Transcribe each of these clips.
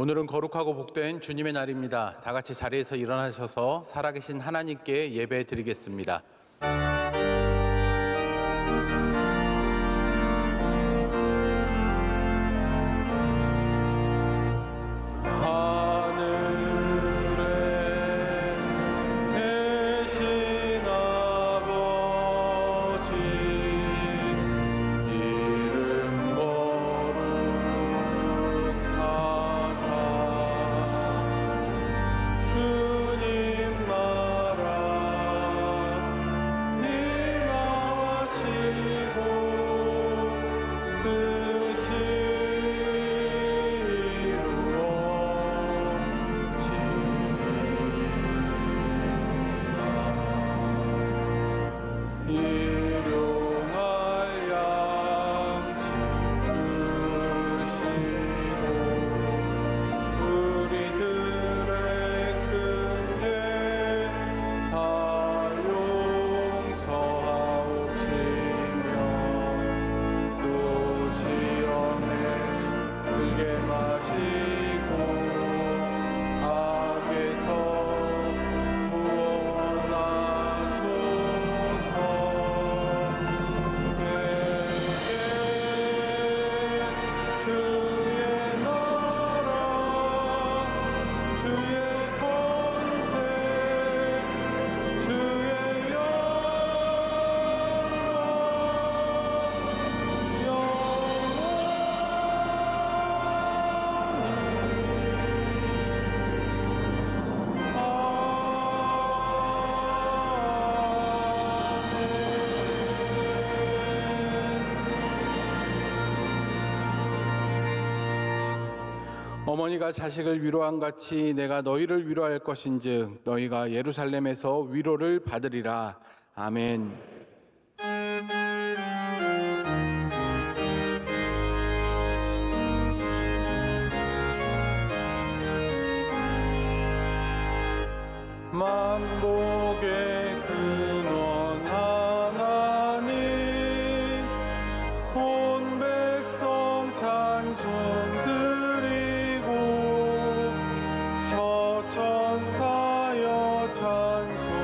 오늘은 거룩하고 복된 주님의 날입니다. 다 같이 자리에서 일어나셔서 살아계신 하나님께 예배 드리겠습니다. 어머니가 자식을 위로한 같이 내가 너희를 위로할 것인즉 너희가 예루살렘에서 위로를 받으리라. 아멘. 만복의 근원 하나님, 온 백성 찬송 천사여 찬송하세.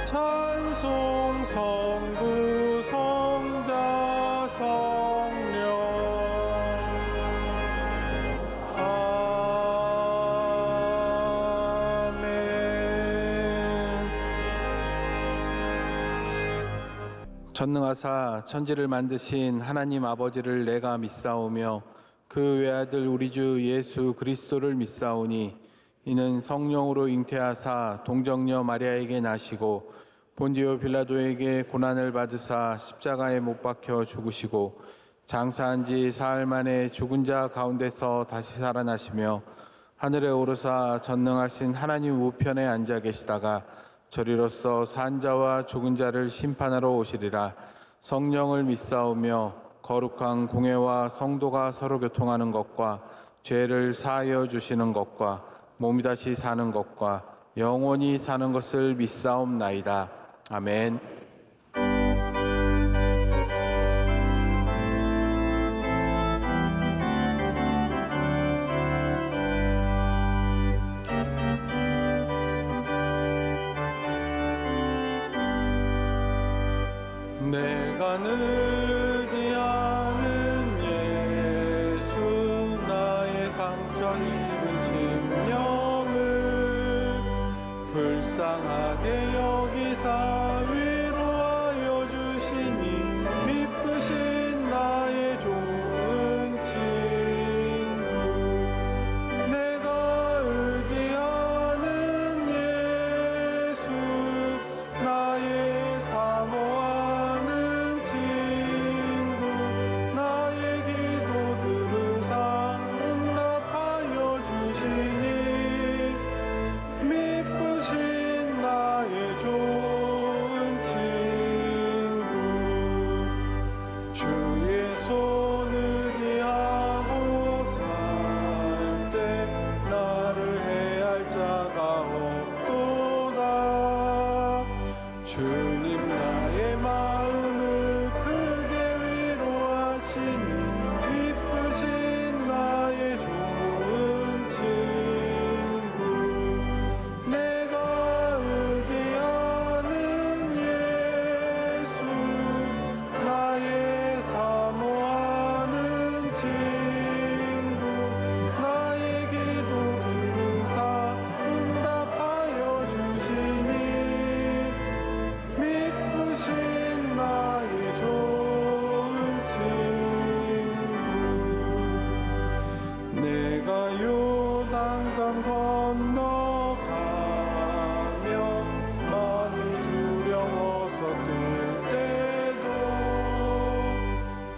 찬송 성부 성자 성령. 아멘. 전능하사 천지를 만드신 하나님 아버지를 내가 믿사오며 그 외아들 우리 주 예수 그리스도를 믿사오니 이는 성령으로 잉태하사 동정녀 마리아에게 나시고 본디오 빌라도에게 고난을 받으사 십자가에 못 박혀 죽으시고 장사한 지 사흘 만에 죽은 자 가운데서 다시 살아나시며 하늘에 오르사 전능하신 하나님 우편에 앉아 계시다가 저리로서 산 자와 죽은 자를 심판하러 오시리라. 성령을 믿사오며 거룩한 공회와 성도가 서로 교통하는 것과 죄를 사하여 주시는 것과 몸이 다시 사는 것과 영원히 사는 것을 믿사옵나이다. 아멘. 내가 늘 의지하는 예수, 나의 상처 입으신 영을 불쌍하게 여기사 위로하여 주시니 미쁘신 나의 좋은 친구. 내가 의지하는 예수, 나의 사모하는 친구.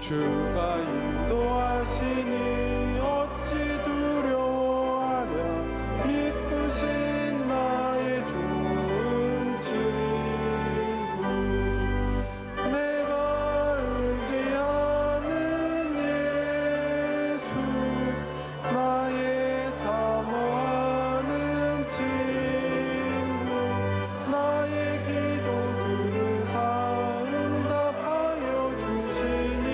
주가 인도하시니 어찌 두려워하랴. 미쁘신 나의 좋은 친구, 내가 의지하는 예수, 나의 사모하는 친구, 나의 기도 들으사 응답하여 주시니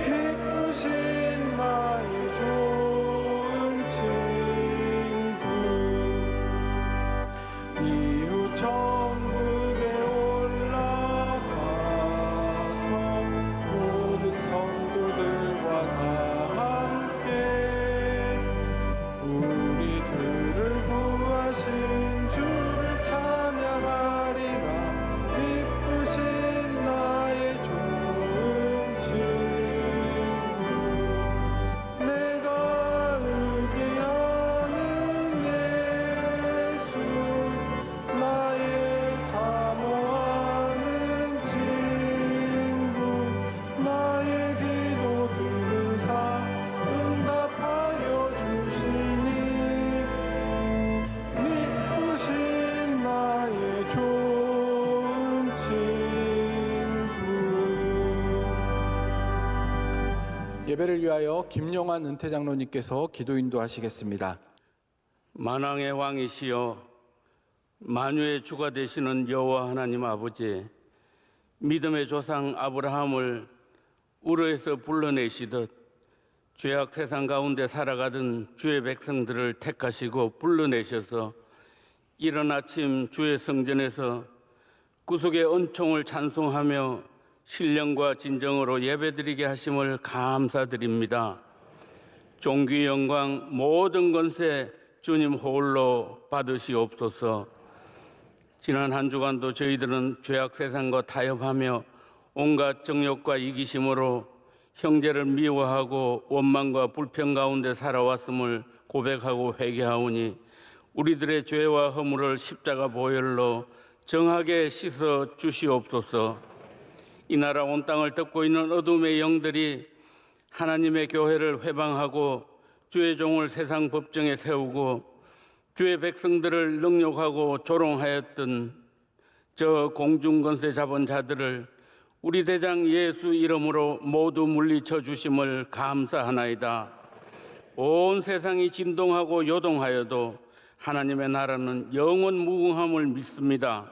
미쁘신 나의 좋은 친구. 이후 천국에 올라가서 모든 성도들과 다 함께 우리들을 구하신 주를 찬양하리라. 미쁘신 나의 좋은 친구, 내가 의지하는 예수, 나의 사모하는 친구, 나의 기도 들으사 응답하여 주시니 미쁘신 나의 좋은 친구. 예배를 위하여 김용환 은퇴장로님께서 기도 인도하시겠습니다. 만왕의 왕이시여 만유의 주가 되시는 여호와 하나님 아버지, 믿음의 조상 아브라함을 우르에서 불러내시듯 죄악 세상 가운데 살아가던 주의 백성들을 택하시고 불러내셔서 이른 아침 주의 성전에서 구속의 은총을 찬송하며 신령과 진정으로 예배드리게 하심을 감사드립니다. 존귀 영광 모든 권세 주님 홀로 받으시옵소서. 지난 한 주간도 저희들은 죄악 세상과 타협하며 온갖 정욕과 이기심으로 형제를 미워하고 원망과 불평 가운데 살아왔음을 고백하고 회개하오니 우리들의 죄와 허물을 십자가 보혈로 정하게 씻어 주시옵소서. 이 나라 온 땅을 덮고 있는 어둠의 영들이 하나님의 교회를 회방하고 주의 종을 세상 법정에 세우고 주의 백성들을 능욕하고 조롱하였던 저 공중권세 잡은 자들을 우리 대장 예수 이름으로 모두 물리쳐 주심을 감사하나이다. 온 세상이 진동하고 요동하여도 하나님의 나라는 영원 무궁함을 믿습니다.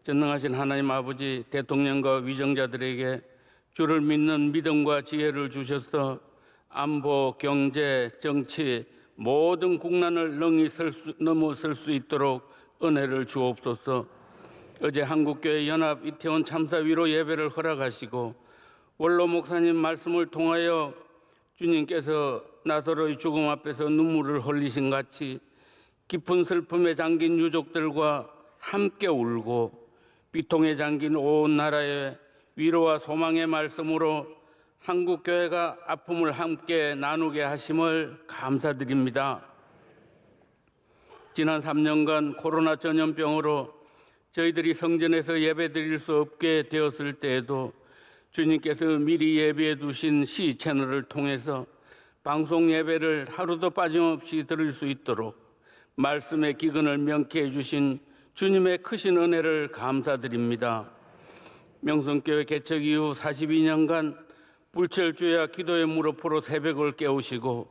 전능하신 하나님 아버지, 대통령과 위정자들에게 주를 믿는 믿음과 지혜를 주셔서 안보, 경제, 정치 모든 국난을 능히 넘어설 수 있도록 은혜를 주옵소서. 어제 한국교회 연합 이태원 참사 위로 예배를 허락하시고 원로 목사님 말씀을 통하여 주님께서 나사로의 죽음 앞에서 눈물을 흘리신 같이 깊은 슬픔에 잠긴 유족들과 함께 울고 비통에 잠긴 온 나라에 위로와 소망의 말씀으로 한국교회가 아픔을 함께 나누게 하심을 감사드립니다. 지난 3년간 코로나 전염병으로 저희들이 성전에서 예배드릴 수 없게 되었을 때에도 주님께서 미리 예비해 두신 시 채널을 통해서 방송 예배를 하루도 빠짐없이 들을 수 있도록 말씀의 기근을 명쾌해 주신 주님의 크신 은혜를 감사드립니다. 명성교회 개척 이후 42년간 불철주야 기도의 무릎으로 새벽을 깨우시고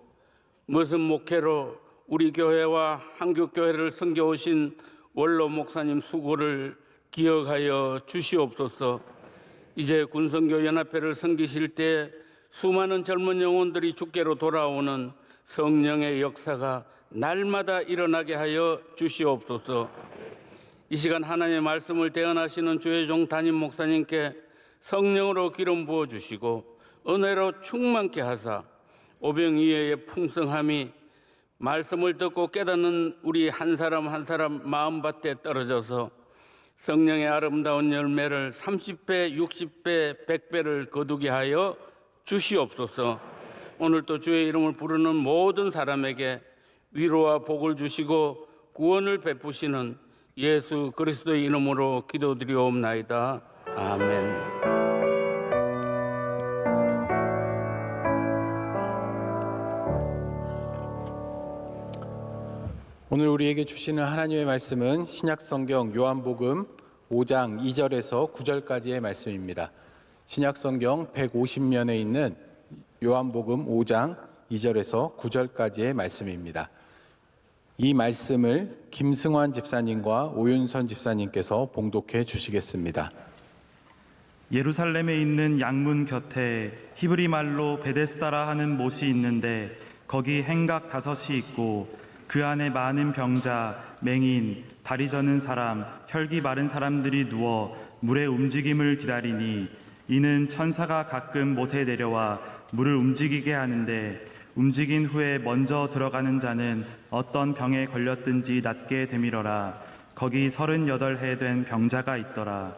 무슨 목회로 우리 교회와 한국교회를 섬겨오신 원로 목사님 수고를 기억하여 주시옵소서. 이제 군성교연합회를 섬기실 때 수많은 젊은 영혼들이 주께로 돌아오는 성령의 역사가 날마다 일어나게 하여 주시옵소서. 이 시간 하나님의 말씀을 대언하시는 주의 종 담임 목사님께 성령으로 기름 부어 주시고 은혜로 충만케 하사 오병이어의 풍성함이 말씀을 듣고 깨닫는 우리 한 사람 한 사람 마음밭에 떨어져서 성령의 아름다운 열매를 30배, 60배, 100배를 거두게 하여 주시옵소서. 오늘도 주의 이름을 부르는 모든 사람에게 위로와 복을 주시고 구원을 베푸시는 예수 그리스도의 이름으로 기도드리옵나이다. 아멘. 오늘 우리에게 주시는 하나님의 말씀은 신약성경 요한복음 5장 2절에서 9절까지의 말씀입니다. 신약성경 150면에 있는 요한복음 5장 2절에서 9절까지의 말씀입니다. 이 말씀을 김승환 집사님과 오윤선 집사님께서 봉독해 주시겠습니다. 예루살렘에 있는 양문 곁에 히브리 말로 베데스다라 하는 못이 있는데 거기 행각 5이 있고 그 안에 많은 병자, 맹인, 다리 저는 사람, 혈기 마른 사람들이 누워 물의 움직임을 기다리니 이는 천사가 가끔 못에 내려와 물을 움직이게 하는데 움직인 후에 먼저 들어가는 자는 어떤 병에 걸렸든지 낫게 되밀어라. 거기 38해 된 병자가 있더라.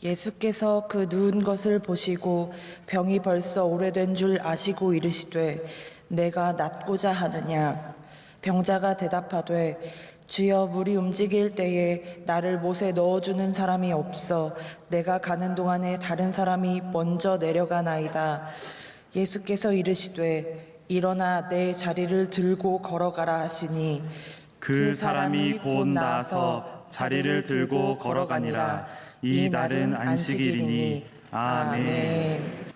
예수께서 그 누운 것을 보시고 병이 벌써 오래된 줄 아시고 이르시되 내가 낫고자 하느냐. 병자가 대답하되 주여 물이 움직일 때에 나를 못에 넣어주는 사람이 없어 내가 가는 동안에 다른 사람이 먼저 내려가나이다. 예수께서 이르시되 일어나 내 자리를 들고 걸어가라 하시니 그 사람이 곧 나아서 자리를 들고 걸어가니라. 이 날은 안식일이니. 아멘.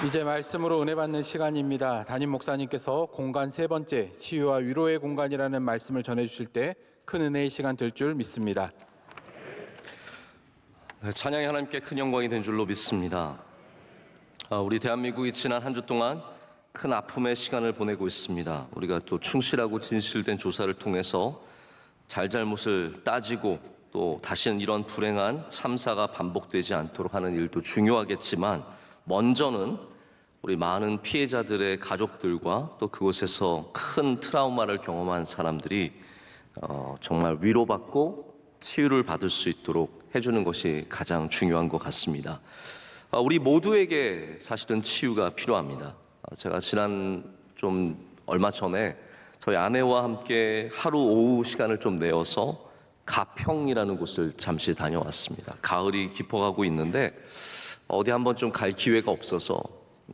이제 말씀으로 은혜 받는 시간입니다. 담임 목사님께서 공간 세 번째 치유와 위로의 공간이라는 말씀을 전해주실 때 큰 은혜의 시간 될 줄 믿습니다. 네, 찬양이 하나님께 큰 영광이 된 줄로 믿습니다. 우리 대한민국이 지난 한 주 동안 큰 아픔의 시간을 보내고 있습니다. 우리가 또 충실하고 진실된 조사를 통해서 잘잘못을 따지고 또 다시는 이런 불행한 참사가 반복되지 않도록 하는 일도 중요하겠지만 먼저는 우리 많은 피해자들의 가족들과 또 그곳에서 큰 트라우마를 경험한 사람들이 정말 위로받고 치유를 받을 수 있도록 해주는 것이 가장 중요한 것 같습니다. 우리 모두에게 사실은 치유가 필요합니다. 제가 얼마 전에 저희 아내와 함께 하루 오후 시간을 좀 내어서 가평이라는 곳을 잠시 다녀왔습니다. 가을이 깊어가고 있는데 어디 한번 좀 갈 기회가 없어서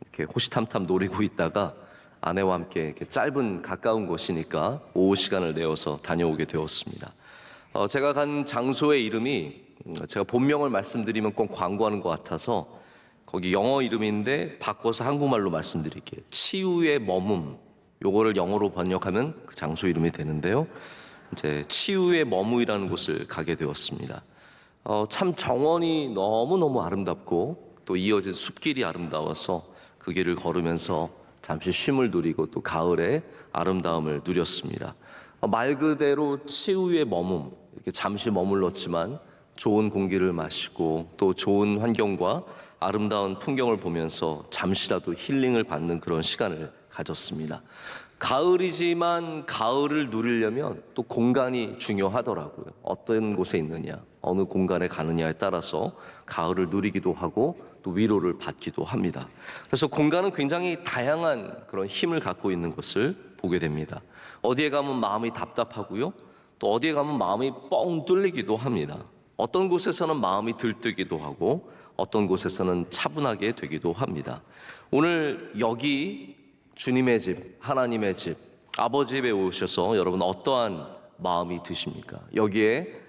이렇게 호시탐탐 노리고 있다가 아내와 함께 이렇게 짧은 가까운 곳이니까 오후 시간을 내어서 다녀오게 되었습니다. 제가 간 장소의 이름이 제가 본명을 말씀드리면 꼭 광고하는 것 같아서 거기 영어 이름인데 바꿔서 한국말로 말씀드릴게요. 치유의 머문. 요거를 영어로 번역하면 그 장소 이름이 되는데요. 이제 치유의 머무이라는 곳을 가게 되었습니다. 참 정원이 너무너무 아름답고 또 이어진 숲길이 아름다워서 그 길을 걸으면서 잠시 쉼을 누리고 또 가을의 아름다움을 누렸습니다. 말 그대로 치유의 머문, 이렇게 잠시 머물렀지만 좋은 공기를 마시고 또 좋은 환경과 아름다운 풍경을 보면서 잠시라도 힐링을 받는 그런 시간을 가졌습니다. 가을이지만 가을을 누리려면 또 공간이 중요하더라고요. 어떤 곳에 있느냐, 어느 공간에 가느냐에 따라서 가을을 누리기도 하고 또 위로를 받기도 합니다. 그래서 공간은 굉장히 다양한 그런 힘을 갖고 있는 것을 보게 됩니다. 어디에 가면 마음이 답답하고요. 또 어디에 가면 마음이 뻥 뚫리기도 합니다. 어떤 곳에서는 마음이 들뜨기도 하고 어떤 곳에서는 차분하게 되기도 합니다. 오늘 여기 주님의 집, 하나님의 집, 아버지 집에 오셔서 여러분 어떠한 마음이 드십니까? 여기에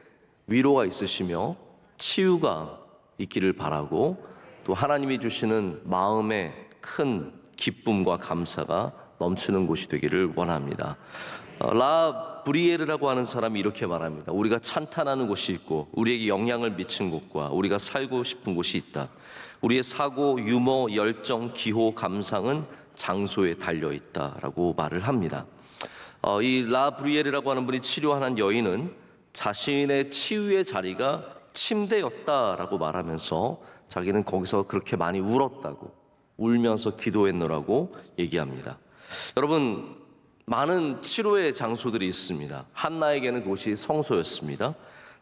위로가 있으시며 치유가 있기를 바라고 또 하나님이 주시는 마음의 큰 기쁨과 감사가 넘치는 곳이 되기를 원합니다. 라 브리에르라고 하는 사람이 이렇게 말합니다. 우리가 찬탄하는 곳이 있고 우리에게 영향을 미친 곳과 우리가 살고 싶은 곳이 있다. 우리의 사고, 유머, 열정, 기호, 감상은 장소에 달려있다라고 말을 합니다. 이 라 브리에르라고 하는 분이 치료하는 여인은 자신의 치유의 자리가 침대였다라고 말하면서 자기는 거기서 그렇게 많이 울었다고, 울면서 기도했노라고 얘기합니다. 여러분, 많은 치료의 장소들이 있습니다. 한나에게는 그곳이 성소였습니다.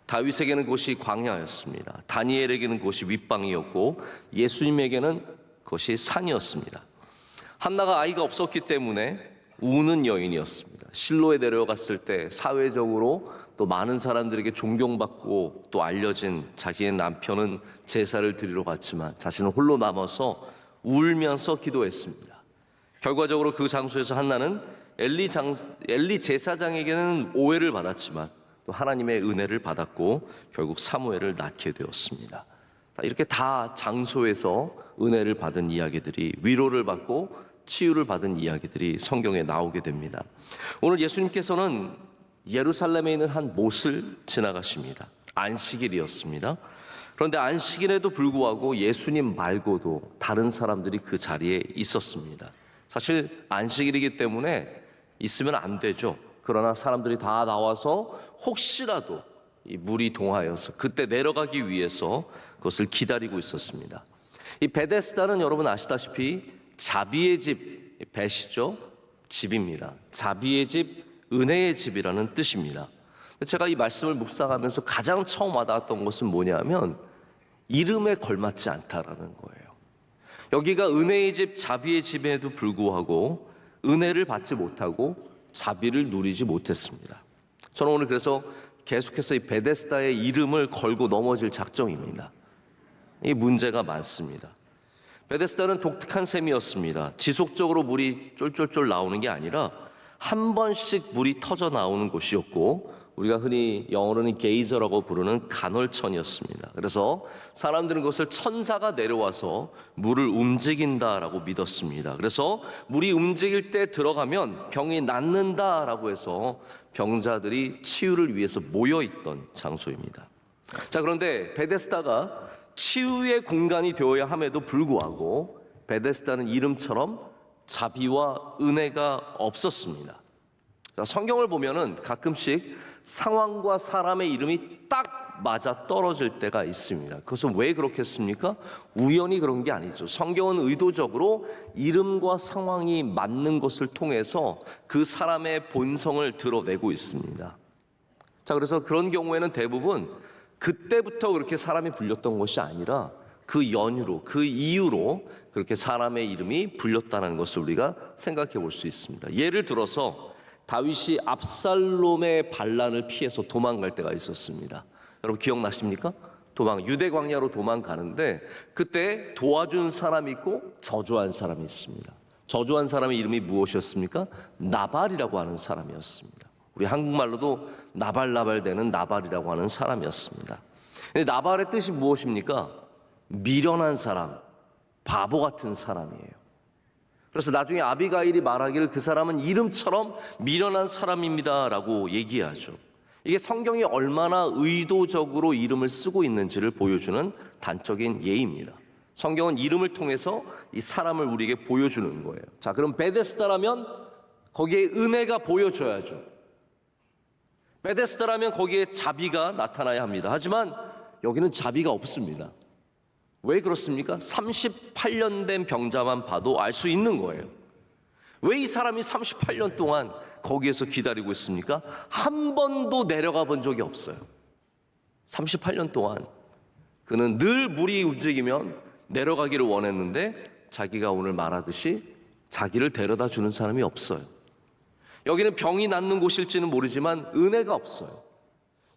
다윗에게는 그곳이 광야였습니다. 다니엘에게는 그곳이 윗방이었고 예수님에게는 그것이 산이었습니다. 한나가 아이가 없었기 때문에 우는 여인이었습니다. 실로에 내려갔을 때 사회적으로 또 많은 사람들에게 존경받고 또 알려진 자기의 남편은 제사를 드리러 갔지만 자신은 홀로 남아서 울면서 기도했습니다. 결과적으로 그 장소에서 한나는 엘리 제사장에게는 오해를 받았지만 또 하나님의 은혜를 받았고 결국 사무엘을 낳게 되었습니다. 이렇게 다 장소에서 은혜를 받은 이야기들이, 위로를 받고 치유를 받은 이야기들이 성경에 나오게 됩니다. 오늘 예수님께서는 예루살렘에 있는 한 못을 지나가십니다. 안식일이었습니다. 그런데 안식일에도 불구하고 예수님 말고도 다른 사람들이 그 자리에 있었습니다. 사실 안식일이기 때문에 있으면 안 되죠. 그러나 사람들이 다 나와서 혹시라도 이 물이 동하여서 그때 내려가기 위해서 그것을 기다리고 있었습니다. 이 베데스다는 여러분 아시다시피 자비의 집, 벳이죠. 집입니다. 자비의 집, 은혜의 집이라는 뜻입니다. 제가 이 말씀을 묵상하면서 가장 처음 와닿았던 것은 뭐냐면 이름에 걸맞지 않다라는 거예요. 여기가 은혜의 집, 자비의 집에도 불구하고 은혜를 받지 못하고 자비를 누리지 못했습니다. 저는 오늘 그래서 계속해서 이 베데스다의 이름을 걸고 넘어질 작정입니다. 이 문제가 많습니다. 베데스다는 독특한 셈이었습니다. 지속적으로 물이 쫄쫄쫄 나오는 게 아니라 한 번씩 물이 터져 나오는 곳이었고 우리가 흔히 영어로는 게이저라고 부르는 간헐천이었습니다. 그래서 사람들은 그것을 천사가 내려와서 물을 움직인다라고 믿었습니다. 그래서 물이 움직일 때 들어가면 병이 낫는다라고 해서 병자들이 치유를 위해서 모여있던 장소입니다. 자, 그런데 베데스다가 치유의 공간이 되어야 함에도 불구하고 베데스다는 이름처럼 자비와 은혜가 없었습니다. 자, 성경을 보면은 가끔씩 상황과 사람의 이름이 딱 맞아 떨어질 때가 있습니다. 그것은 왜 그렇겠습니까? 우연히 그런 게 아니죠. 성경은 의도적으로 이름과 상황이 맞는 것을 통해서 그 사람의 본성을 드러내고 있습니다. 자, 그래서 그런 경우에는 대부분 그때부터 그렇게 사람이 불렸던 것이 아니라 그 연유로, 그 이유로 그렇게 사람의 이름이 불렸다는 것을 우리가 생각해 볼 수 있습니다. 예를 들어서 다윗이 압살롬의 반란을 피해서 도망갈 때가 있었습니다. 여러분 기억나십니까? 유대 광야로 도망가는데 그때 도와준 사람이 있고 저주한 사람이 있습니다. 저주한 사람의 이름이 무엇이었습니까? 나발이라고 하는 사람이었습니다. 우리 한국말로도 나발나발되는 나발이라고 하는 사람이었습니다. 근데 나발의 뜻이 무엇입니까? 미련한 사람, 바보 같은 사람이에요. 그래서 나중에 아비가일이 말하기를 그 사람은 이름처럼 미련한 사람입니다라고 얘기하죠. 이게 성경이 얼마나 의도적으로 이름을 쓰고 있는지를 보여주는 단적인 예입니다. 성경은 이름을 통해서 이 사람을 우리에게 보여주는 거예요. 자, 그럼 베데스다라면 거기에 은혜가 보여줘야죠. 베데스다라면 거기에 자비가 나타나야 합니다. 하지만 여기는 자비가 없습니다. 왜 그렇습니까? 38년 된 병자만 봐도 알 수 있는 거예요. 왜 이 사람이 38년 동안 거기에서 기다리고 있습니까? 한 번도 내려가 본 적이 없어요. 38년 동안 그는 늘 물이 움직이면 내려가기를 원했는데 자기가 오늘 말하듯이 자기를 데려다 주는 사람이 없어요. 여기는 병이 낫는 곳일지는 모르지만 은혜가 없어요.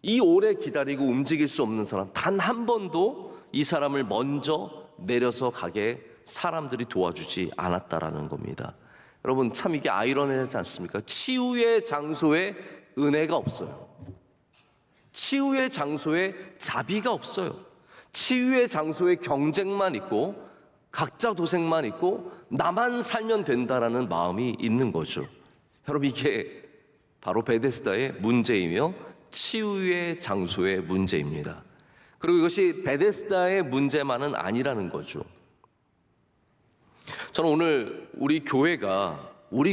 이 오래 기다리고 움직일 수 없는 사람 단 한 번도 이 사람을 먼저 내려서 가게 사람들이 도와주지 않았다라는 겁니다. 여러분 참 이게 아이러니하지 않습니까? 치유의 장소에 은혜가 없어요. 치유의 장소에 자비가 없어요. 치유의 장소에 경쟁만 있고 각자 도생만 있고 나만 살면 된다라는 마음이 있는 거죠. 여러분 이게 바로 베데스다의 문제이며 치유의 장소의 문제입니다. 그리고 이것이 베데스다의 문제만은 아니라는 거죠. 저는 오늘 우리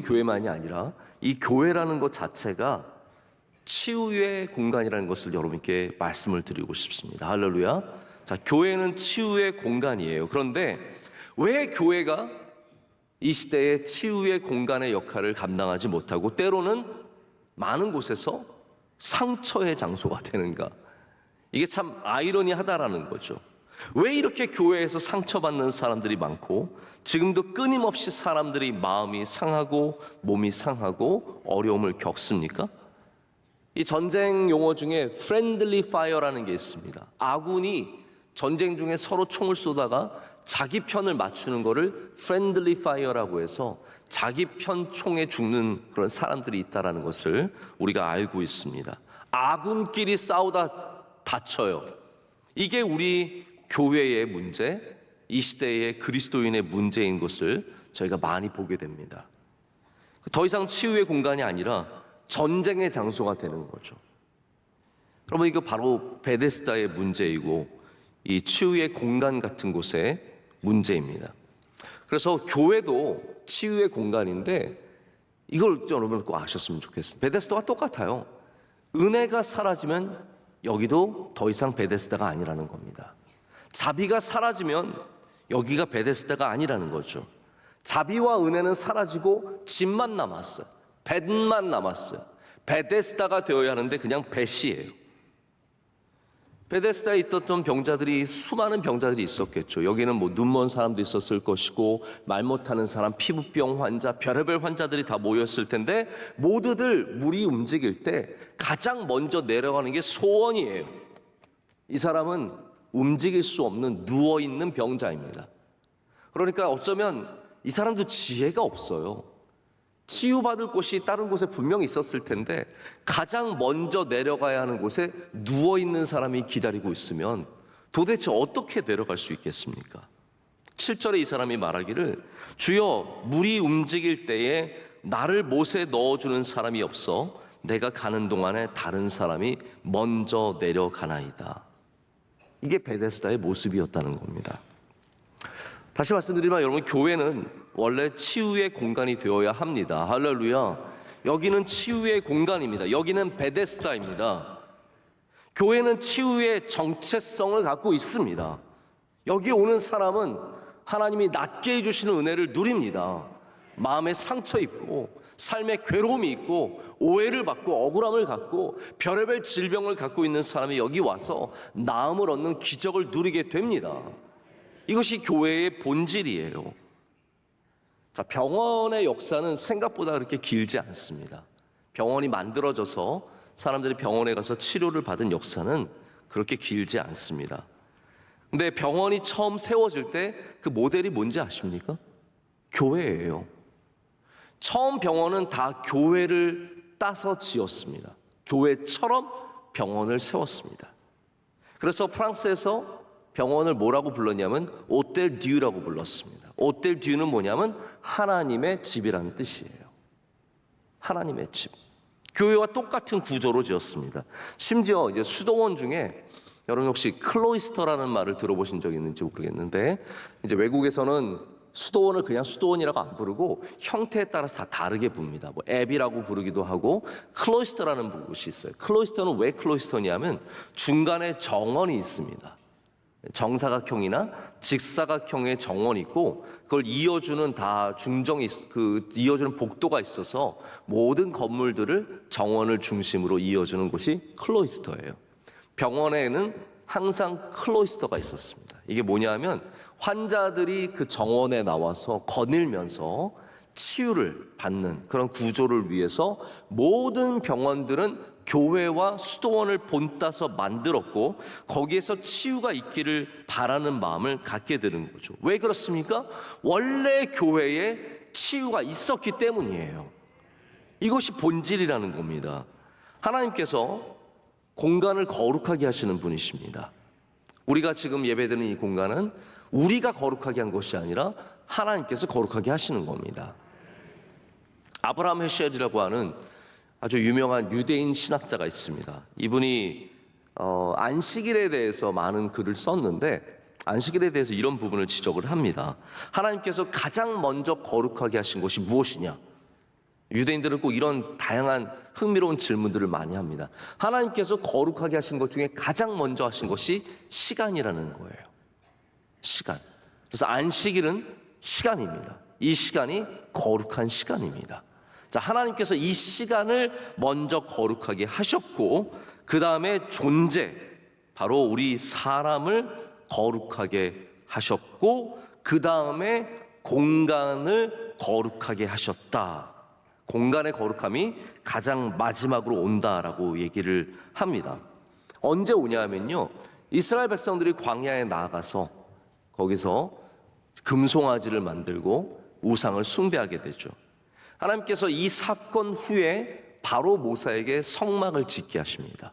교회만이 아니라 이 교회라는 것 자체가 치유의 공간이라는 것을 여러분께 말씀을 드리고 싶습니다. 할렐루야. 자, 교회는 치유의 공간이에요. 그런데 왜 교회가 이 시대의 치유의 공간의 역할을 감당하지 못하고 때로는 많은 곳에서 상처의 장소가 되는가? 이게 참 아이러니하다라는 거죠. 왜 이렇게 교회에서 상처받는 사람들이 많고 지금도 끊임없이 사람들이 마음이 상하고 몸이 상하고 어려움을 겪습니까? 이 전쟁 용어 중에 friendly fire라는 게 있습니다. 아군이 전쟁 중에 서로 총을 쏘다가 자기 편을 맞추는 거를 friendly fire라고 해서 자기 편 총에 죽는 그런 사람들이 있다는 것을 우리가 알고 있습니다. 아군끼리 싸우다 다쳐요. 이게 우리 교회의 문제, 이 시대의 그리스도인의 문제인 것을 저희가 많이 보게 됩니다. 더 이상 치유의 공간이 아니라 전쟁의 장소가 되는 거죠. 여러분 이거 바로 베데스다의 문제이고 이 치유의 공간 같은 곳의 문제입니다. 그래서 교회도 치유의 공간인데 이걸 여러분 꼭 아셨으면 좋겠습니다. 베데스다와 똑같아요. 은혜가 사라지면 여기도 더 이상 베데스다가 아니라는 겁니다. 자비가 사라지면 여기가 베데스다가 아니라는 거죠. 자비와 은혜는 사라지고 짐만 남았어요. 뱃만 남았어요. 베데스다가 되어야 하는데 그냥 뱃이에요. 베데스다에 있었던 병자들이 수많은 병자들이 있었겠죠. 여기는 뭐 눈먼 사람도 있었을 것이고 말 못하는 사람, 피부병 환자, 별의별 환자들이 다 모였을 텐데 모두들 물이 움직일 때 가장 먼저 내려가는 게 소원이에요. 이 사람은 움직일 수 없는 누워있는 병자입니다. 그러니까 어쩌면 이 사람도 지혜가 없어요. 치유받을 곳이 다른 곳에 분명히 있었을 텐데 가장 먼저 내려가야 하는 곳에 누워있는 사람이 기다리고 있으면 도대체 어떻게 내려갈 수 있겠습니까? 7절에 이 사람이 말하기를 주여 물이 움직일 때에 나를 못에 넣어주는 사람이 없어 내가 가는 동안에 다른 사람이 먼저 내려가나이다. 이게 베데스다의 모습이었다는 겁니다. 다시 말씀드리면 여러분, 교회는 원래 치유의 공간이 되어야 합니다. 할렐루야. 여기는 치유의 공간입니다. 여기는 베데스다입니다. 교회는 치유의 정체성을 갖고 있습니다. 여기 오는 사람은 하나님이 낫게 해주시는 은혜를 누립니다. 마음에 상처 입고 삶에 괴로움이 있고 오해를 받고 억울함을 갖고 별의별 질병을 갖고 있는 사람이 여기 와서 나음을 얻는 기적을 누리게 됩니다. 이것이 교회의 본질이에요. 자, 병원의 역사는 생각보다 그렇게 길지 않습니다. 병원이 만들어져서 사람들이 병원에 가서 치료를 받은 역사는 그렇게 길지 않습니다. 근데 병원이 처음 세워질 때 그 모델이 뭔지 아십니까? 교회예요. 처음 병원은 다 교회를 따서 지었습니다. 교회처럼 병원을 세웠습니다. 그래서 프랑스에서 병원을 뭐라고 불렀냐면 오텔 듀라고 불렀습니다. 오텔 듀는 뭐냐면 하나님의 집이라는 뜻이에요. 하나님의 집. 교회와 똑같은 구조로 지었습니다. 심지어 이제 수도원 중에 여러분 혹시 클로이스터라는 말을 들어보신 적 있는지 모르겠는데 이제 외국에서는 수도원을 그냥 수도원이라고 안 부르고 형태에 따라서 다 다르게 부릅니다. 뭐 앱이라고 부르기도 하고 클로이스터라는 곳이 있어요. 클로이스터는 왜 클로이스터냐면 중간에 정원이 있습니다. 정사각형이나 직사각형의 정원이 있고 그걸 이어주는 다 중정이 이어주는 복도가 있어서 모든 건물들을 정원을 중심으로 이어주는 곳이 클로이스터예요. 병원에는 항상 클로이스터가 있었습니다. 이게 뭐냐면 환자들이 그 정원에 나와서 거닐면서 치유를 받는 그런 구조를 위해서 모든 병원들은 교회와 수도원을 본따서 만들었고 거기에서 치유가 있기를 바라는 마음을 갖게 되는 거죠. 왜 그렇습니까? 원래 교회에 치유가 있었기 때문이에요. 이것이 본질이라는 겁니다. 하나님께서 공간을 거룩하게 하시는 분이십니다. 우리가 지금 예배드리는 이 공간은 우리가 거룩하게 한 것이 아니라 하나님께서 거룩하게 하시는 겁니다. 아브라함 헤시엘이라고 하는 아주 유명한 유대인 신학자가 있습니다. 이분이 안식일에 대해서 많은 글을 썼는데 안식일에 대해서 이런 부분을 지적을 합니다. 하나님께서 가장 먼저 거룩하게 하신 것이 무엇이냐? 유대인들은 꼭 이런 다양한 흥미로운 질문들을 많이 합니다. 하나님께서 거룩하게 하신 것 중에 가장 먼저 하신 것이 시간이라는 거예요. 시간. 그래서 안식일은 시간입니다. 이 시간이 거룩한 시간입니다. 자, 하나님께서 이 시간을 먼저 거룩하게 하셨고 그 다음에 존재, 바로 우리 사람을 거룩하게 하셨고 그 다음에 공간을 거룩하게 하셨다. 공간의 거룩함이 가장 마지막으로 온다라고 얘기를 합니다. 언제 오냐면요, 이스라엘 백성들이 광야에 나아가서 거기서 금송아지를 만들고 우상을 숭배하게 되죠. 하나님께서 이 사건 후에 바로 모세에게 성막을 짓게 하십니다.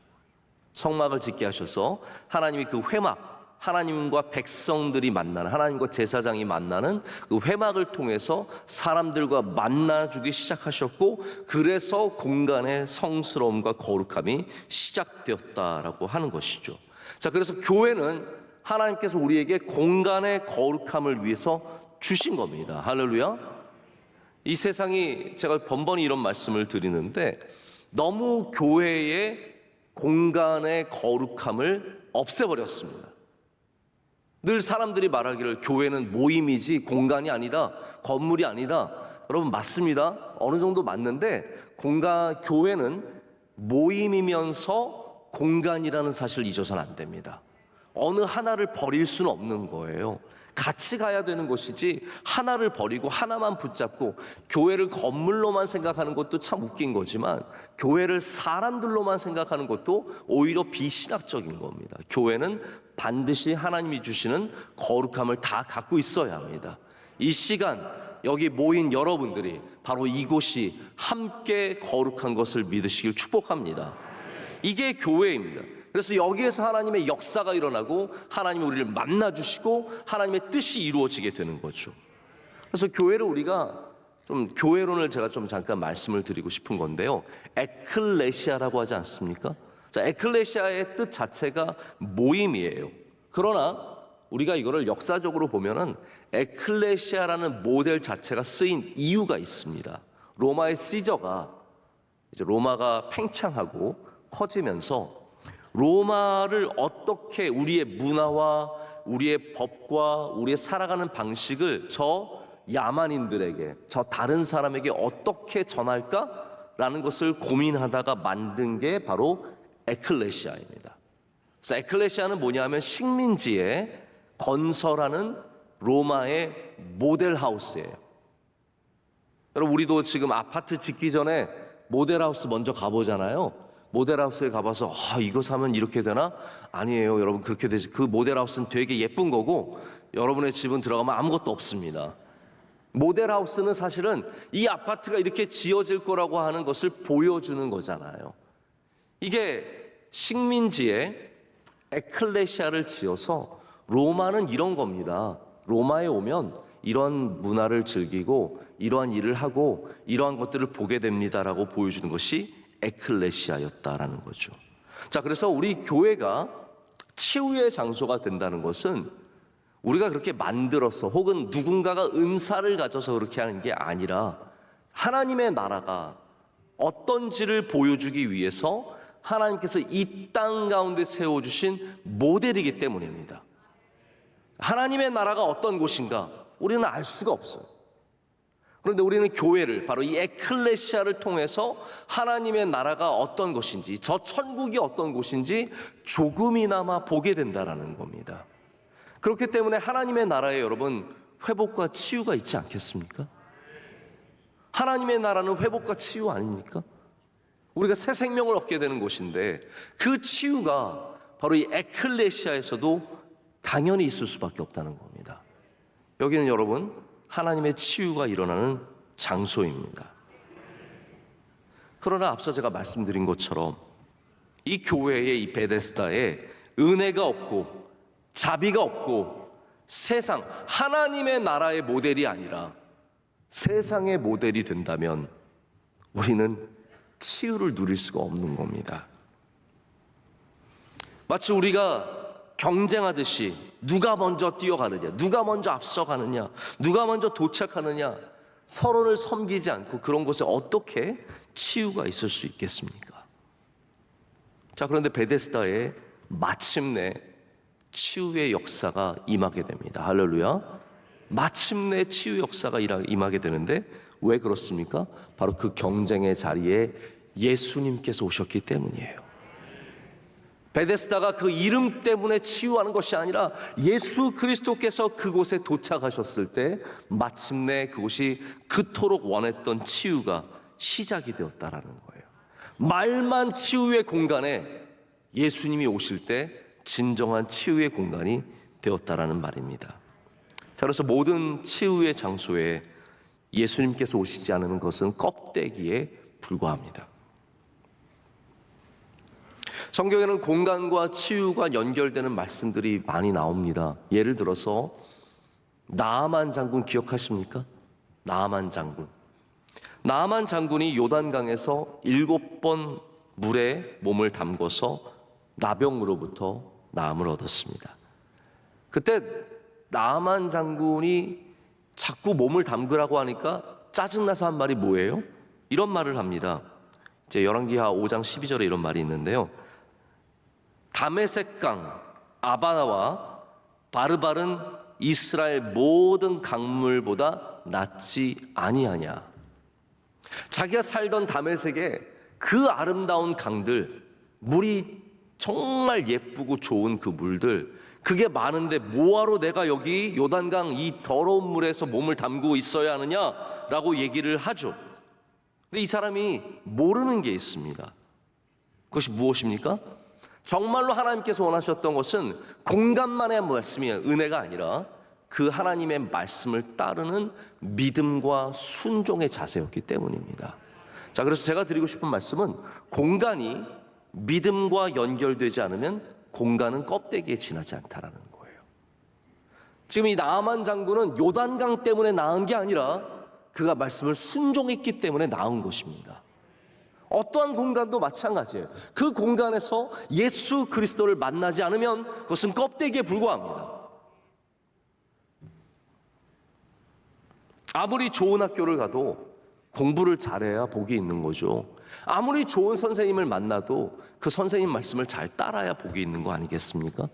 성막을 짓게 하셔서 하나님이 그 회막, 하나님과 백성들이 만나는, 하나님과 제사장이 만나는 그 회막을 통해서 사람들과 만나주기 시작하셨고 그래서 공간의 성스러움과 거룩함이 시작되었다라고 하는 것이죠. 자, 그래서 교회는 하나님께서 우리에게 공간의 거룩함을 위해서 주신 겁니다. 할렐루야. 이 세상이, 제가 번번이 이런 말씀을 드리는데 너무 교회의 공간의 거룩함을 없애버렸습니다. 늘 사람들이 말하기를 교회는 모임이지 공간이 아니다, 건물이 아니다. 여러분, 맞습니다. 어느 정도 맞는데 교회는 모임이면서 공간이라는 사실을 잊어서는 안 됩니다. 어느 하나를 버릴 수는 없는 거예요. 같이 가야 되는 것이지 하나를 버리고 하나만 붙잡고 교회를 건물로만 생각하는 것도 참 웃긴 거지만 교회를 사람들로만 생각하는 것도 오히려 비신학적인 겁니다. 교회는 반드시 하나님이 주시는 거룩함을 다 갖고 있어야 합니다. 이 시간 여기 모인 여러분들이 바로 이곳이 함께 거룩한 것을 믿으시길 축복합니다. 이게 교회입니다. 그래서 여기에서 하나님의 역사가 일어나고 하나님이 우리를 만나주시고 하나님의 뜻이 이루어지게 되는 거죠. 그래서 교회를 우리가 좀 교회론을 제가 좀 잠깐 말씀을 드리고 싶은 건데요. 에클레시아라고 하지 않습니까? 자, 에클레시아의 뜻 자체가 모임이에요. 그러나 우리가 이거를 역사적으로 보면은 에클레시아라는 모델 자체가 쓰인 이유가 있습니다. 로마의 시저가 이제 로마가 팽창하고 커지면서 로마를 어떻게 우리의 문화와 우리의 법과 우리의 살아가는 방식을 저 야만인들에게, 저 다른 사람에게 어떻게 전할까라는 것을 고민하다가 만든 게 바로 에클레시아입니다. 그래서 에클레시아는 뭐냐면 식민지에 건설하는 로마의 모델하우스예요. 여러분, 우리도 지금 아파트 짓기 전에 모델하우스 먼저 가보잖아요. 모델하우스에 가봐서 이거 사면 이렇게 되나? 아니에요, 여러분. 그렇게 되지. 그 모델하우스는 되게 예쁜 거고 여러분의 집은 들어가면 아무것도 없습니다. 모델하우스는 사실은 이 아파트가 이렇게 지어질 거라고 하는 것을 보여주는 거잖아요. 이게 식민지에 에클레시아를 지어서 로마는 이런 겁니다. 로마에 오면 이런 문화를 즐기고 이러한 일을 하고 이러한 것들을 보게 됩니다라고 보여주는 것이 에클레시아였다라는 거죠. 자, 그래서 우리 교회가 치유의 장소가 된다는 것은 우리가 그렇게 만들어서 혹은 누군가가 은사를 가져서 그렇게 하는 게 아니라 하나님의 나라가 어떤지를 보여주기 위해서 하나님께서 이 땅 가운데 세워주신 모델이기 때문입니다. 하나님의 나라가 어떤 곳인가 우리는 알 수가 없어요. 그런데 우리는 교회를, 바로 이 에클레시아를 통해서 하나님의 나라가 어떤 것인지, 저 천국이 어떤 곳인지 조금이나마 보게 된다라는 겁니다. 그렇기 때문에 하나님의 나라에 여러분 회복과 치유가 있지 않겠습니까? 하나님의 나라는 회복과 치유 아닙니까? 우리가 새 생명을 얻게 되는 곳인데 그 치유가 바로 이 에클레시아에서도 당연히 있을 수밖에 없다는 겁니다. 여기는 여러분 하나님의 치유가 일어나는 장소입니다. 그러나 앞서 제가 말씀드린 것처럼 이 교회의 이 베데스다에 은혜가 없고 자비가 없고 세상, 하나님의 나라의 모델이 아니라 세상의 모델이 된다면 우리는 치유를 누릴 수가 없는 겁니다. 마치 우리가 경쟁하듯이 누가 먼저 뛰어가느냐, 누가 먼저 앞서가느냐, 누가 먼저 도착하느냐, 서로를 섬기지 않고 그런 곳에 어떻게 치유가 있을 수 있겠습니까? 자, 그런데 베데스다에 마침내 치유의 역사가 임하게 됩니다. 할렐루야. 마침내 치유 역사가 임하게 되는데 왜 그렇습니까? 바로 그 경쟁의 자리에 예수님께서 오셨기 때문이에요. 베데스다가 그 이름 때문에 치유하는 것이 아니라 예수 그리스도께서 그곳에 도착하셨을 때 마침내 그곳이 그토록 원했던 치유가 시작이 되었다라는 거예요. 말만 치유의 공간에 예수님이 오실 때 진정한 치유의 공간이 되었다라는 말입니다. 자, 그래서 모든 치유의 장소에 예수님께서 오시지 않는 것은 껍데기에 불과합니다. 성경에는 공간과 치유가 연결되는 말씀들이 많이 나옵니다. 예를 들어서 나아만 장군 기억하십니까? 나아만 장군. 나아만 장군이 요단강에서 7번 물에 몸을 담궈서 나병으로부터 나음을 얻었습니다. 그때 나아만 장군이 자꾸 몸을 담그라고 하니까 짜증나서 한 말이 뭐예요? 이런 말을 합니다. 이제 열왕기하 5장 12절에 이런 말이 있는데요. 다메섹강 아바나와 바르발은 이스라엘 모든 강물보다 낫지 아니하냐. 자기가 살던 다메섹에 그 아름다운 강들, 물이 정말 예쁘고 좋은 그 물들, 그게 많은데 뭐하러 내가 여기 요단강 이 더러운 물에서 몸을 담그고 있어야 하느냐라고 얘기를 하죠. 근데 이 사람이 모르는 게 있습니다. 그것이 무엇입니까? 정말로 하나님께서 원하셨던 것은 공간만의 말씀이 은혜가 아니라 그 하나님의 말씀을 따르는 믿음과 순종의 자세였기 때문입니다. 자, 그래서 제가 드리고 싶은 말씀은 공간이 믿음과 연결되지 않으면 공간은 껍데기에 지나지 않다라는 거예요. 지금 이 나아만 장군은 요단강 때문에 나은 게 아니라 그가 말씀을 순종했기 때문에 나은 것입니다. 어떠한 공간도 마찬가지예요. 그 공간에서 예수 그리스도를 만나지 않으면 그것은 껍데기에 불과합니다. 아무리 좋은 학교를 가도 공부를 잘해야 복이 있는 거죠. 아무리 좋은 선생님을 만나도 그 선생님 말씀을 잘 따라야 복이 있는 거 아니겠습니까?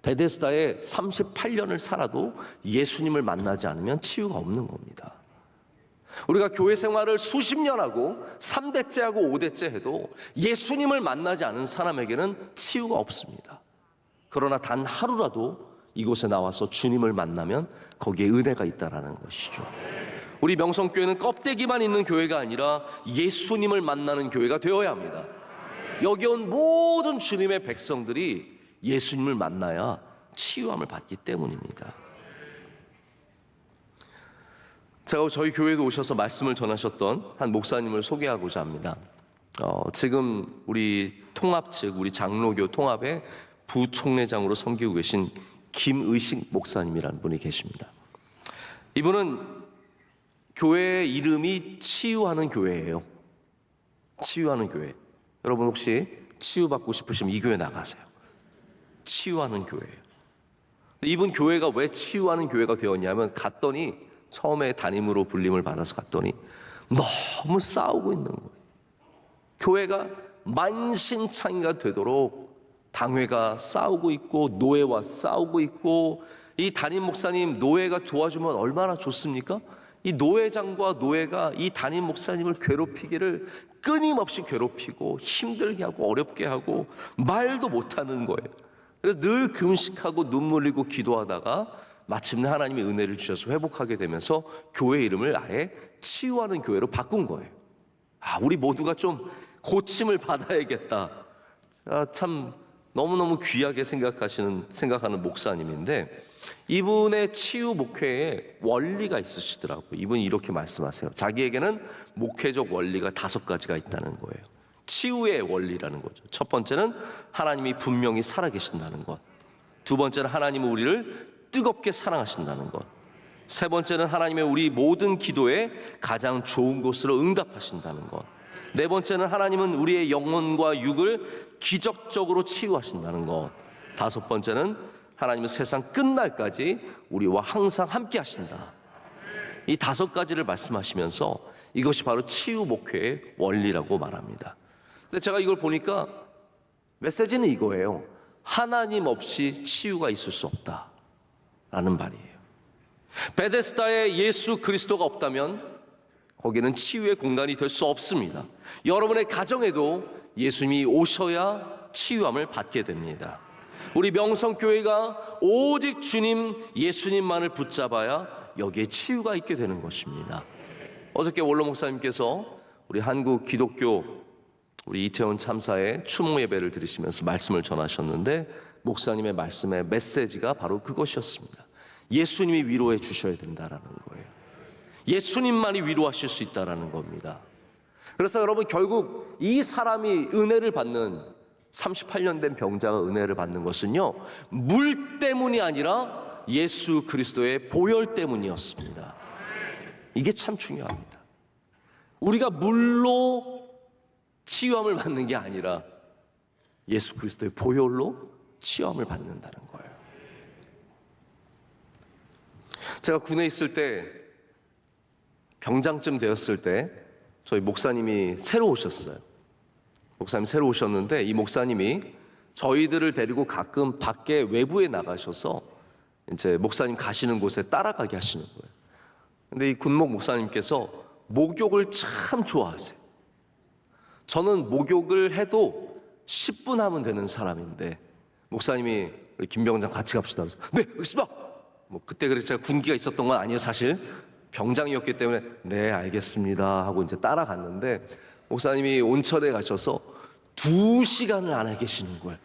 베데스다에 38년을 살아도 예수님을 만나지 않으면 치유가 없는 겁니다. 우리가 교회 생활을 수십 년 하고 3대째 하고 5대째 해도 예수님을 만나지 않은 사람에게는 치유가 없습니다. 그러나 단 하루라도 이곳에 나와서 주님을 만나면 거기에 은혜가 있다라는 것이죠. 우리 명성교회는 껍데기만 있는 교회가 아니라 예수님을 만나는 교회가 되어야 합니다. 여기 온 모든 주님의 백성들이 예수님을 만나야 치유함을 받기 때문입니다. 제가 저희 교회도 오셔서 말씀을 전하셨던 한 목사님을 소개하고자 합니다. 지금 우리 통합 측, 우리 장로교 통합의 부총회장으로 섬기고 계신 김의식 목사님이라는 분이 계십니다. 이분은 교회 이름이 치유하는 교회예요. 치유하는 교회. 여러분 혹시 치유받고 싶으시면 이 교회 나가세요. 치유하는 교회예요. 이분 교회가 왜 치유하는 교회가 되었냐면 갔더니 처음에 담임으로 불림을 받아서 갔더니 너무 싸우고 있는 거예요. 교회가 만신창이가 되도록 당회가 싸우고 있고 노예와 싸우고 있고, 이 담임 목사님 노예가 도와주면 얼마나 좋습니까? 이 노회장과 노예가 이 담임 목사님을 괴롭히기를 끊임없이 괴롭히고 힘들게 하고 어렵게 하고 말도 못하는 거예요. 그래서 늘 금식하고 눈물 흘리고 기도하다가 마침내 하나님이 은혜를 주셔서 회복하게 되면서 교회 이름을 아예 치유하는 교회로 바꾼 거예요. 우리 모두가 좀 고침을 받아야겠다. 참 너무너무 귀하게 생각하는 목사님인데, 이분의 치유 목회에 원리가 있으시더라고요. 이분이 이렇게 말씀하세요. 자기에게는 목회적 원리가 5가지가 있다는 거예요. 치유의 원리라는 거죠. 첫 번째는 하나님이 분명히 살아계신다는 것. 두 번째는 하나님은 우리를 뜨겁게 사랑하신다는 것. 세 번째는 하나님의 우리 모든 기도에 가장 좋은 곳으로 응답하신다는 것. 네 번째는 하나님은 우리의 영혼과 육을 기적적으로 치유하신다는 것. 다섯 번째는 하나님은 세상 끝날까지 우리와 항상 함께 하신다. 이 5가지를 말씀하시면서 이것이 바로 치유 목회의 원리라고 말합니다. 근데 제가 이걸 보니까 메시지는 이거예요. 하나님 없이 치유가 있을 수 없다라는 말이에요. 베데스다에 예수 그리스도가 없다면 거기는 치유의 공간이 될 수 없습니다. 여러분의 가정에도 예수님이 오셔야 치유함을 받게 됩니다. 우리 명성교회가 오직 주님 예수님만을 붙잡아야 여기에 치유가 있게 되는 것입니다. 어저께 원로 목사님께서 우리 한국 기독교 우리 이태원 참사의 추모 예배를 드리시면서 말씀을 전하셨는데, 목사님의 말씀의 메시지가 바로 그것이었습니다. 예수님이 위로해 주셔야 된다라는 거예요. 예수님만이 위로하실 수 있다라는 겁니다. 그래서 여러분, 결국 이 사람이 은혜를 받는, 38년 된 병자가 은혜를 받는 것은요, 물 때문이 아니라 예수 그리스도의 보혈 때문이었습니다. 이게 참 중요합니다. 우리가 물로 치유함을 받는 게 아니라 예수 그리스도의 보혈로 치유함을 받는다는 거예요. 제가 군에 있을 때, 병장쯤 되었을 때 저희 목사님이 새로 오셨어요. 목사님 새로 오셨는데, 이 목사님이 저희들을 데리고 가끔 밖에 외부에 나가셔서 이제 목사님 가시는 곳에 따라가게 하시는 거예요. 근데 이 군목 목사님께서 목욕을 참 좋아하세요. 저는 목욕을 해도 10분 하면 되는 사람인데, 목사님이 김 병장 같이 갑시다 그래서 네, 알겠습니다. 그때 그래서 제가 군기가 있었던 건 아니에요. 사실 병장이었기 때문에 네, 알겠습니다 하고 이제 따라갔는데, 목사님이 온천에 가셔서 2시간을 안에 계시는 거예요.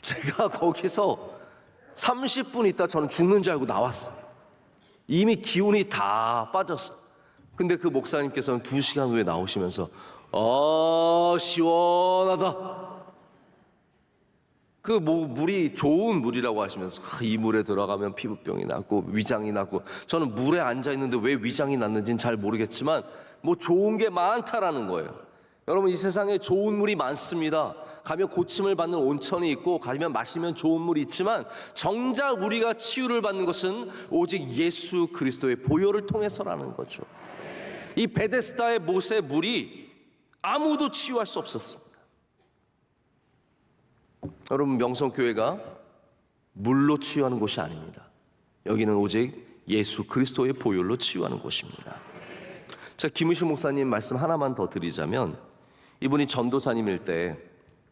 제가 거기서 30분 있다 저는 죽는 줄 알고 나왔어요. 이미 기운이 다 빠졌어. 근데 그 목사님께서는 2시간 후에 나오시면서 시원하다. 그 물이 좋은 물이라고 하시면서 이 물에 들어가면 피부병이 나고 위장이 나고, 저는 물에 앉아 있는데 왜 위장이 났는지는 잘 모르겠지만 뭐 좋은 게 많다라는 거예요. 여러분, 이 세상에 좋은 물이 많습니다. 가면 고침을 받는 온천이 있고 가면 마시면 좋은 물이 있지만 정작 우리가 치유를 받는 것은 오직 예수 그리스도의 보혈을 통해서라는 거죠. 이 베데스다의 못의 물이 아무도 치유할 수 없었습니다. 여러분, 명성교회가 물로 치유하는 곳이 아닙니다. 여기는 오직 예수 그리스도의 보혈로 치유하는 곳입니다. 자, 김의식 목사님 말씀 하나만 더 드리자면, 이분이 전도사님일 때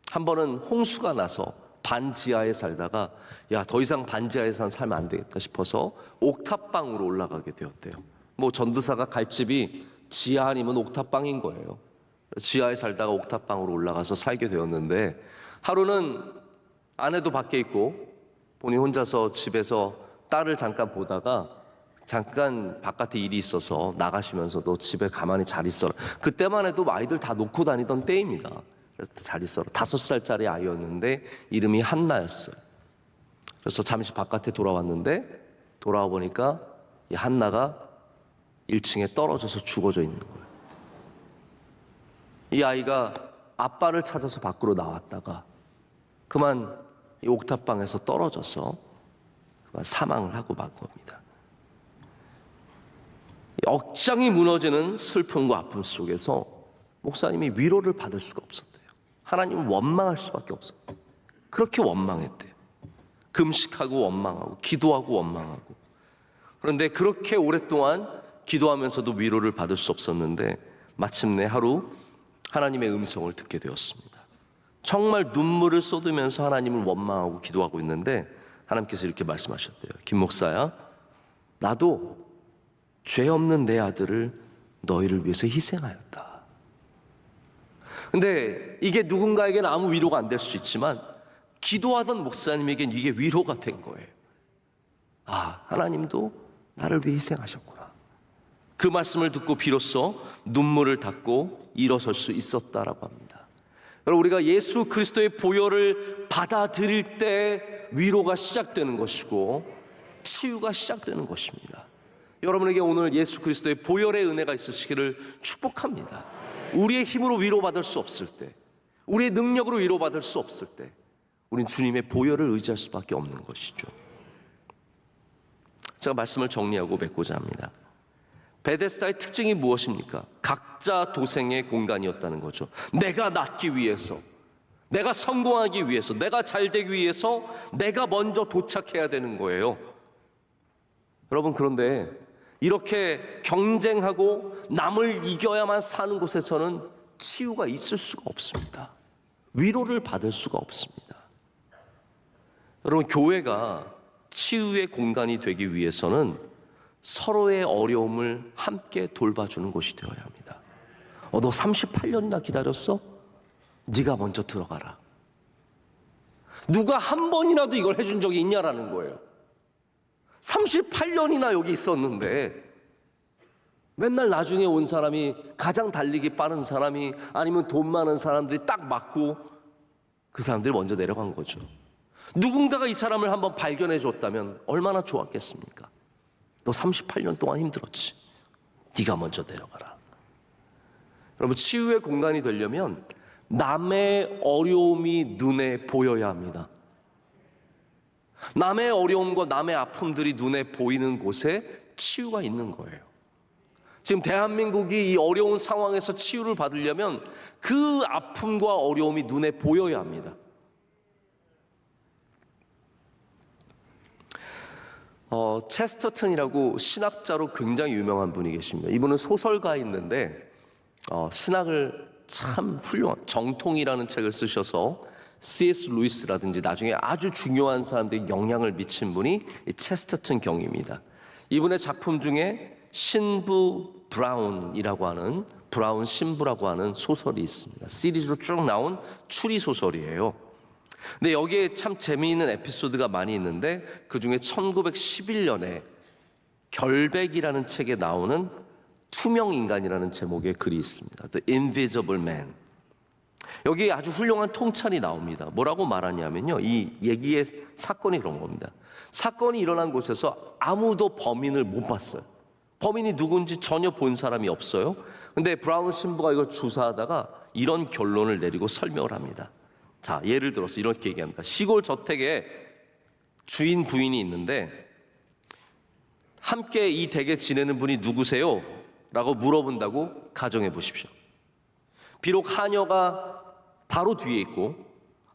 한 번은 홍수가 나서 반지하에 살다가 더 이상 반지하에서 살면 안 되겠다 싶어서 옥탑방으로 올라가게 되었대요. 뭐 전도사가 갈 집이 지하 아니면 옥탑방인 거예요. 지하에 살다가 옥탑방으로 올라가서 살게 되었는데, 하루는 아내도 밖에 있고 본인 혼자서 집에서 딸을 잠깐 보다가 잠깐 바깥에 일이 있어서 나가시면서 너 집에 가만히 잘 있어라. 그때만 해도 아이들 다 놓고 다니던 때입니다. 그래서 잘 있어라. 5살짜리 아이였는데 이름이 한나였어요. 그래서 잠시 바깥에 돌아왔는데, 돌아와 보니까 이 한나가 1층에 떨어져서 죽어져 있는 거예요. 이 아이가 아빠를 찾아서 밖으로 나왔다가 그만 이 옥탑방에서 떨어져서 그만 사망을 하고 만 겁니다. 억장이 무너지는 슬픔과 아픔 속에서 목사님이 위로를 받을 수가 없었대요. 하나님은 원망할 수밖에 없었대요. 그렇게 원망했대요. 금식하고 원망하고 기도하고 원망하고. 그런데 그렇게 오랫동안 기도하면서도 위로를 받을 수 없었는데, 마침내 하루 하나님의 음성을 듣게 되었습니다. 정말 눈물을 쏟으면서 하나님을 원망하고 기도하고 있는데 하나님께서 이렇게 말씀하셨대요. 김 목사야, 나도 죄 없는 내 아들을 너희를 위해서 희생하였다. 근데 이게 누군가에게는 아무 위로가 안 될 수 있지만 기도하던 목사님에겐 이게 위로가 된 거예요. 하나님도 나를 위해 희생하셨구나. 그 말씀을 듣고 비로소 눈물을 닦고 일어설 수 있었다라고 합니다. 여러분, 우리가 예수 그리스도의 보혈을 받아들일 때 위로가 시작되는 것이고 치유가 시작되는 것입니다. 여러분에게 오늘 예수 그리스도의 보혈의 은혜가 있으시기를 축복합니다. 우리의 힘으로 위로받을 수 없을 때, 우리의 능력으로 위로받을 수 없을 때 우린 주님의 보혈을 의지할 수밖에 없는 것이죠. 제가 말씀을 정리하고 맺고자 합니다. 베데스다의 특징이 무엇입니까? 각자 도생의 공간이었다는 거죠. 내가 낫기 위해서, 내가 성공하기 위해서, 내가 잘되기 위해서 내가 먼저 도착해야 되는 거예요. 여러분, 그런데 이렇게 경쟁하고 남을 이겨야만 사는 곳에서는 치유가 있을 수가 없습니다. 위로를 받을 수가 없습니다. 여러분, 교회가 치유의 공간이 되기 위해서는 서로의 어려움을 함께 돌봐주는 곳이 되어야 합니다. 너 38년이나 기다렸어? 네가 먼저 들어가라. 누가 한 번이라도 이걸 해준 적이 있냐라는 거예요. 38년이나 여기 있었는데 맨날 나중에 온 사람이, 가장 달리기 빠른 사람이, 아니면 돈 많은 사람들이 딱 맞고 그 사람들이 먼저 내려간 거죠. 누군가가 이 사람을 한번 발견해 줬다면 얼마나 좋았겠습니까? 너 38년 동안 힘들었지. 네가 먼저 내려가라. 여러분, 치유의 공간이 되려면 남의 어려움이 눈에 보여야 합니다. 남의 어려움과 남의 아픔들이 눈에 보이는 곳에 치유가 있는 거예요. 지금 대한민국이 이 어려운 상황에서 치유를 받으려면 그 아픔과 어려움이 눈에 보여야 합니다. 체스터튼이라고 신학자로 굉장히 유명한 분이 계십니다. 이분은 소설가였는데 신학을 참 훌륭한, 정통이라는 책을 쓰셔서 C.S. 루이스라든지 나중에 아주 중요한 사람들이 영향을 미친 분이 체스터튼 경입니다. 이분의 작품 중에 신부 브라운이라고 하는, 브라운 신부라고 하는 소설이 있습니다. 시리즈로 쭉 나온 추리 소설이에요. 근데 여기에 참 재미있는 에피소드가 많이 있는데 그중에 1911년에 결백이라는 책에 나오는 투명 인간이라는 제목의 글이 있습니다. The Invisible Man. 여기에 아주 훌륭한 통찰이 나옵니다. 뭐라고 말하냐면요, 이 얘기의 사건이 그런 겁니다. 사건이 일어난 곳에서 아무도 범인을 못 봤어요. 범인이 누군지 전혀 본 사람이 없어요. 근데 브라운 신부가 이걸 조사하다가 이런 결론을 내리고 설명을 합니다. 자, 예를 들어서 이렇게 얘기합니다. 시골 저택에 주인 부인이 있는데 함께 이 댁에 지내는 분이 누구세요? 라고 물어본다고 가정해 보십시오. 비록 하녀가 바로 뒤에 있고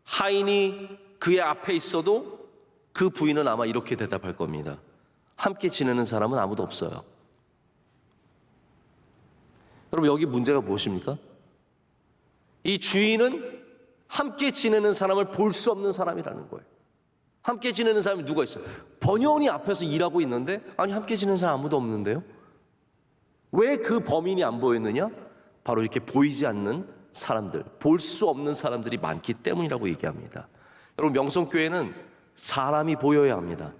하인이 그의 앞에 있어도 그 부인은 아마 이렇게 대답할 겁니다. 함께 지내는 사람은 아무도 없어요. 여러분, 여기 문제가 무엇입니까? 이 주인은 함께 지내는 사람을 볼 수 없는 사람이라는 거예요. 함께 지내는 사람이 누가 있어요? 번연히 앞에서 일하고 있는데 아니 함께 지내는 사람 아무도 없는데요? 왜 그 범인이 안 보였느냐? 바로 이렇게 보이지 않는 사람들, 볼 수 없는 사람들이 많기 때문이라고 얘기합니다. 여러분, 명성교회는 사람이 보여야 합니다.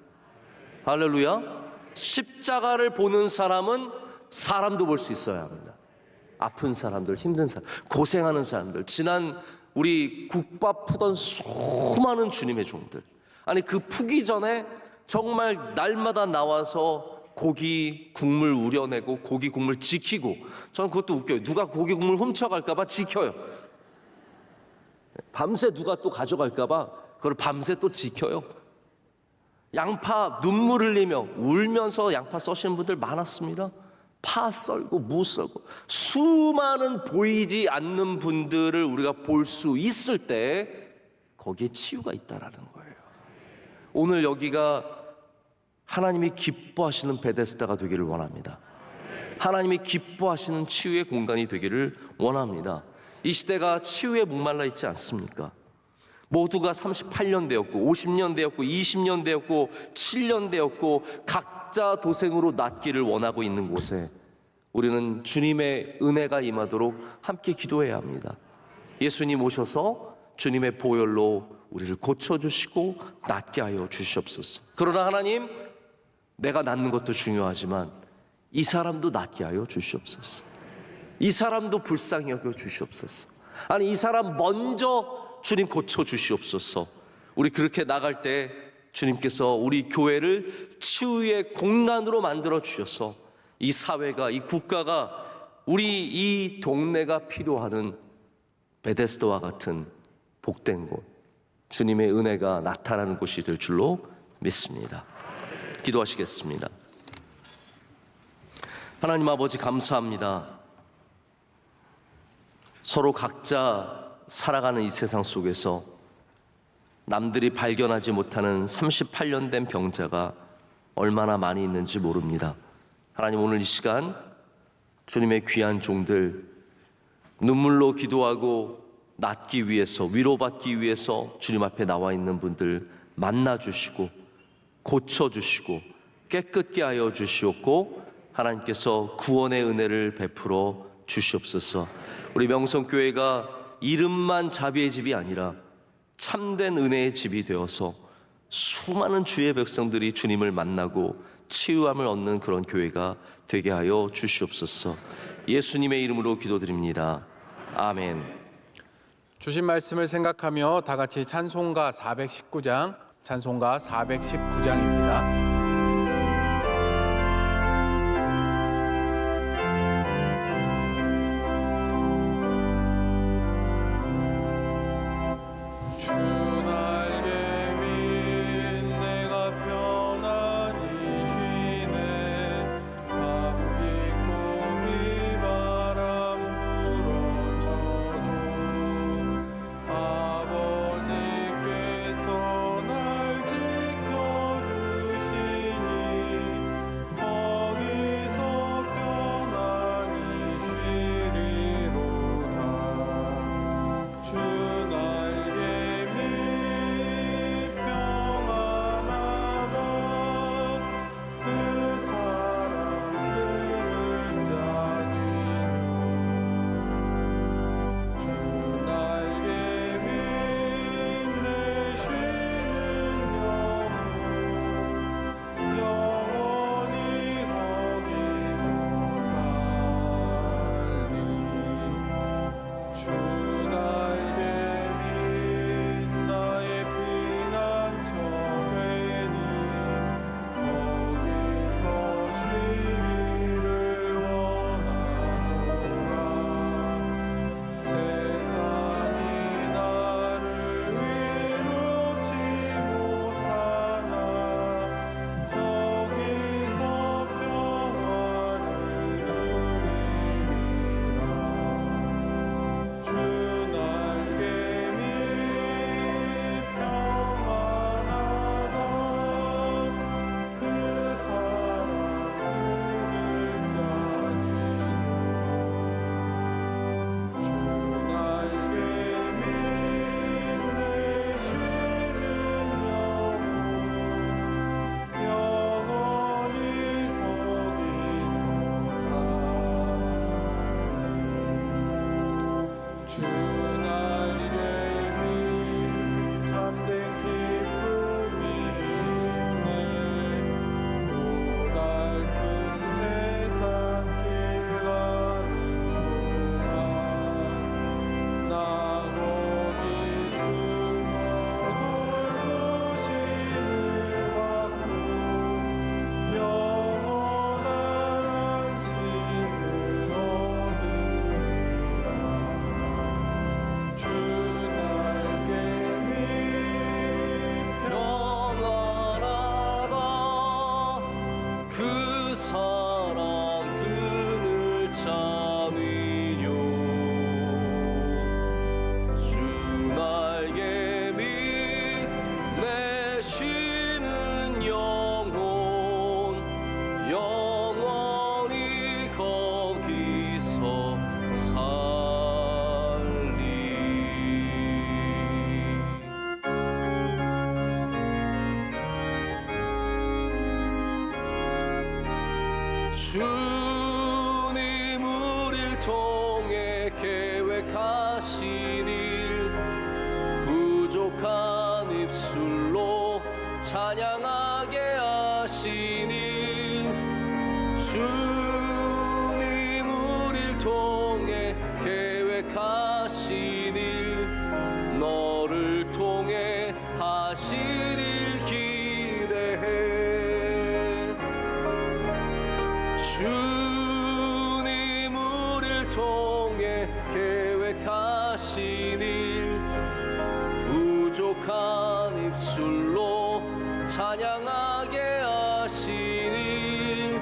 할렐루야. 십자가를 보는 사람은 사람도 볼 수 있어야 합니다. 아픈 사람들, 힘든 사람, 고생하는 사람들, 지난 우리 국밥 푸던 수많은 주님의 종들, 아니 그 푸기 전에 정말 날마다 나와서 고기 국물 우려내고 고기 국물 지키고, 저는 그것도 웃겨요. 누가 고기 국물 훔쳐갈까 봐 지켜요. 밤새 누가 또 가져갈까 봐 그걸 밤새 또 지켜요. 양파 눈물 흘리며 울면서 양파 써시는 분들 많았습니다. 파 썰고 무 썰고 수많은 보이지 않는 분들을 우리가 볼 수 있을 때 거기에 치유가 있다라는 거예요. 오늘 여기가 하나님이 기뻐하시는 베데스다가 되기를 원합니다. 하나님이 기뻐하시는 치유의 공간이 되기를 원합니다. 이 시대가 치유에 목말라 있지 않습니까? 모두가 38년 되었고 50년 되었고 20년 되었고 7년 되었고 각자 도생으로 낫기를 원하고 있는 곳에 우리는 주님의 은혜가 임하도록 함께 기도해야 합니다. 예수님 오셔서 주님의 보혈로 우리를 고쳐주시고 낫게 하여 주시옵소서. 그러나 하나님, 내가 낫는 것도 중요하지만 이 사람도 낫게 하여 주시옵소서. 이 사람도 불쌍히 여겨 주시옵소서. 아니, 이 사람 먼저 주님 고쳐 주시옵소서. 우리 그렇게 나갈 때 주님께서 우리 교회를 치유의 공간으로 만들어 주셔서 이 사회가, 이 국가가, 우리 이 동네가 필요하는 베데스다와 같은 복된 곳, 주님의 은혜가 나타나는 곳이 될 줄로 믿습니다. 기도하시겠습니다. 하나님 아버지, 감사합니다. 서로 각자 살아가는 이 세상 속에서 남들이 발견하지 못하는 38년 된 병자가 얼마나 많이 있는지 모릅니다. 하나님, 오늘 이 시간 주님의 귀한 종들, 눈물로 기도하고 낫기 위해서, 위로받기 위해서 주님 앞에 나와 있는 분들 만나주시고 고쳐주시고 깨끗게 하여 주시옵고 하나님께서 구원의 은혜를 베풀어 주시옵소서. 우리 명성교회가 이름만 자비의 집이 아니라 참된 은혜의 집이 되어서 수많은 주의 백성들이 주님을 만나고 치유함을 얻는 그런 교회가 되게 하여 주시옵소서. 예수님의 이름으로 기도드립니다. 아멘. 주신 말씀을 생각하며 다 같이 찬송가 419장, 찬송가 419장입니다. 아버지께서 날 지켜주시 주님 우릴 통해 계획하신 일 부족한 입술로 찬양하게 하시니 주님 우릴 통해 계획하신 일 너를 통해 하실 일 기대해 주님 우릴 통해 계획하신 일 부족한 입술로 찬양하게 하시니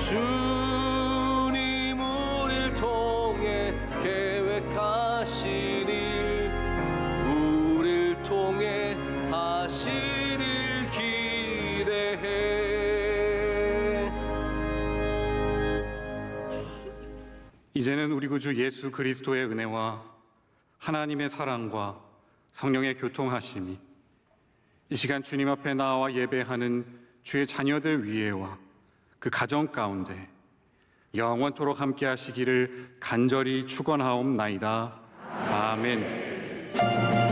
주님 우릴 통해 계획하신 일 우릴 통해 하실 일 기대해 이제는 우리 구주 예수 그리스도의 은혜와 하나님의 사랑과 성령의 교통하심이 이 시간 주님 앞에 나와 예배하는 주의 자녀들 위에와 그 가정 가운데 영원토록 함께 하시기를 간절히 축원하옵나이다. 아멘.